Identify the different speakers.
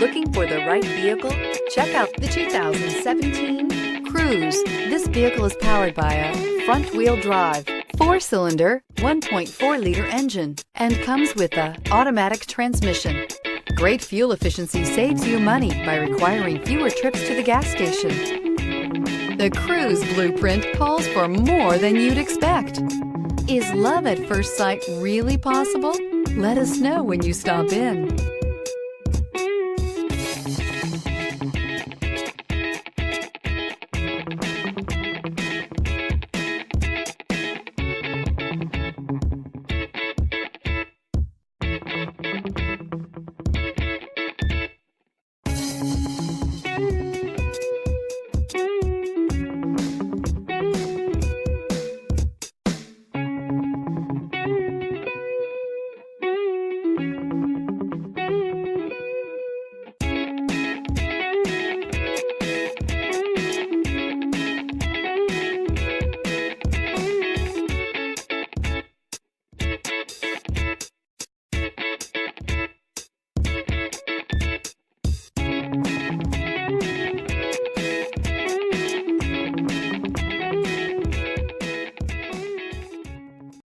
Speaker 1: Looking for the right vehicle? Check out the 2017 Cruze. This vehicle is powered by a front-wheel drive, 4-cylinder, 1.4-liter engine, and comes with an automatic transmission. Great fuel efficiency saves you money by requiring fewer trips to the gas station. The Cruze blueprint calls for more than you'd expect. Is love at first sight really possible? Let us know when you stop in.